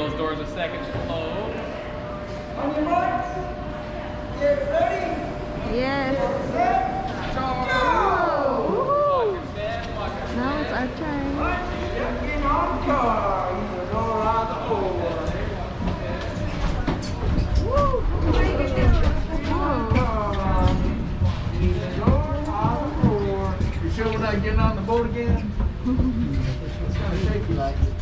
those doors a second to close. On your marks, get ready. Yes. Go! Now it's our turn. Get on car. You will go around the floor. Woo! You will go around the floor. You sure we're not getting on the boat again? It's gonna shake you like this.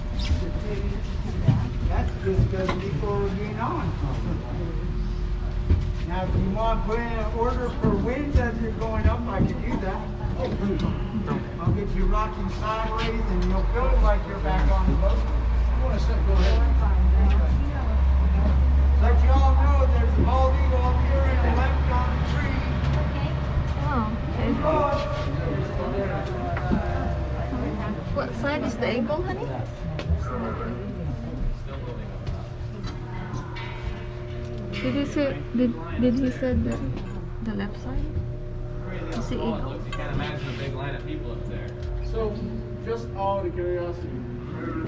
That's just because before we're getting on. Now, if you want to put in an order for winds as you're going up, I can do that. I'll get you rocking sideways and you'll feel like you're back on the boat. You want to sit, go ahead. Let you all know there's a bald eagle up here and a left on the tree. Oh, okay. What side is the eagle, honey? Did he say the left side? Is the eagle? You can't imagine a big line of people up there. So, just out of curiosity,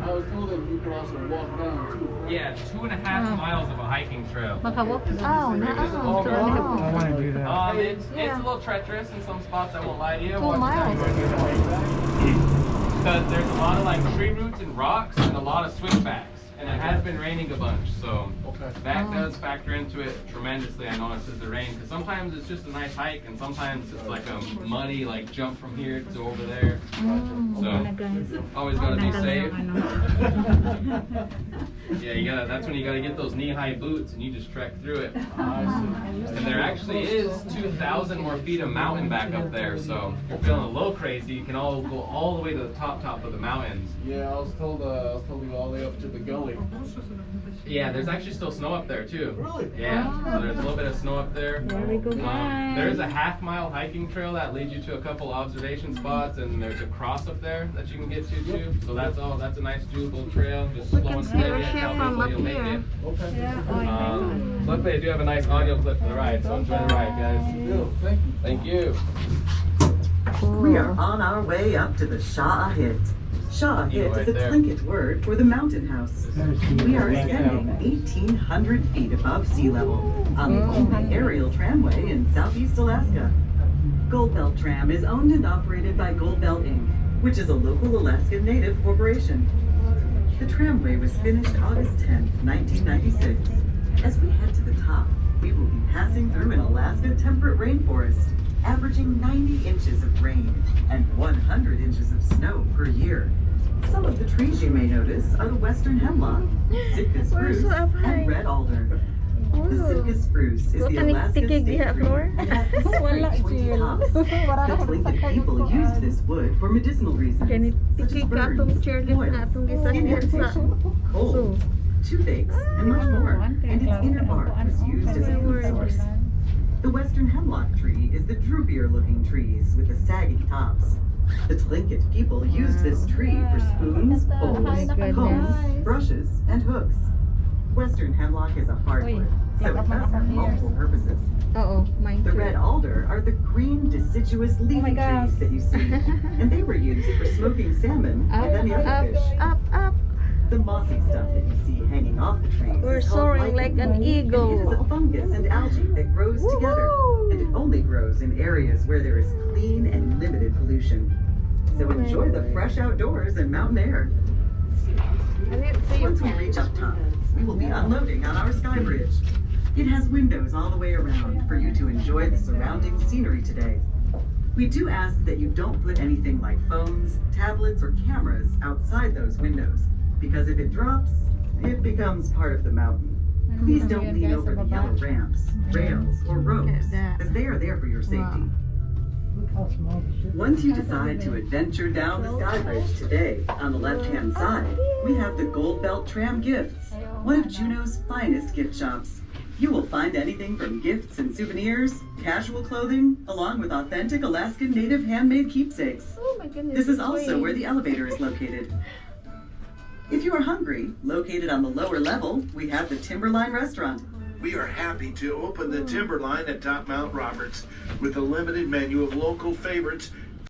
I was told that you could also walk down too. Yeah, 2.5 miles of a hiking trail. Makawalk? Oh, no. I want to do that. It's a little treacherous in some spots, I won't lie to you. 2 miles. Because there's a lot of like tree roots and rocks and a lot of switchbacks. And it has been raining a bunch, so that does factor into it tremendously. I notice as the rain, because sometimes it's just a nice hike, and sometimes it's like a muddy, like jump from here to over there. So always gotta be safe. Yeah, that's when you gotta get those knee-high boots, and you just trek through it. And there actually is 2,000 more feet of mountain back up there, so if you're feeling a little crazy, you can all go all the way to the top of the mountains. Yeah, I was told to go all the way up to the gully. Yeah, there's actually still snow up there too. Really? Yeah, so there's a little bit of snow up there. There we go, guys. There's a half-mile hiking trail that leads you to a couple observation spots, and there's a cross up there that you can get to too. So that's a nice doable trail. Just slow and steady. Tell people you'll make it. Okay. Luckily, I do have a nice audio clip for the ride, so enjoy the ride, guys. Thank you. Thank you. We are on our way up to the Sha'ahit. Sha'ahit is a Tlingit word for the mountain house. We are ascending 1,800 feet above sea level on the only aerial tramway in southeast Alaska. Goldbelt Tram is owned and operated by Goldbelt Inc., which is a local Alaskan Native corporation. The tramway was finished August 10, 1996. As we head to the top, we will be passing through an Alaska temperate rainforest, averaging 90 inches of rain and 100 inches of snow per year. Some of the trees you may notice are the western hemlock, Sitka spruce, and red alder. The Sitka spruce is the Alaska state tree and has the straight pointy tops. The Tlingit people used this wood for medicinal reasons, such as burns, oils, skin irritation, cold, toothaches, and much more. And its inner bark was used as a food source. The western hemlock tree is the droopier-looking trees with the saggy tops. The Tlingit people used this tree for spoons, bowls, combs, brushes, and hooks. Western hemlock is a hardwood, so it does have multiple purposes. The red alder are the green deciduous leafy trees that you see, and they were used for smoking salmon and any other fish. The mossy stuff that you see hanging off the trees is called lichen. an eagle. It is a fungus and algae that grows together, and it only grows in areas where there is clean and limited pollution. So enjoy the fresh outdoors and mountain air. Once we reach up top, we will be unloading on our sky bridge. It has windows all the way around for you to enjoy the surrounding scenery today. We do ask that you don't put anything like phones, tablets, or cameras outside those windows, because if it drops, it becomes part of the mountain. Please don't lean over the yellow ramps, rails, or ropes, as they are there for your safety. Once you decide to adventure down the sky bridge today, on the left-hand side, we have the Goldbelt Tram Gifts, one of Juneau's finest gift shops. You will find anything from gifts and souvenirs, casual clothing, along with authentic Alaskan Native handmade keepsakes. This is also where the elevator is located. If you are hungry, located on the lower level, we have the Timberline Restaurant. We are happy to open the Timberline at Top Mount Roberts with a limited menu of local favorites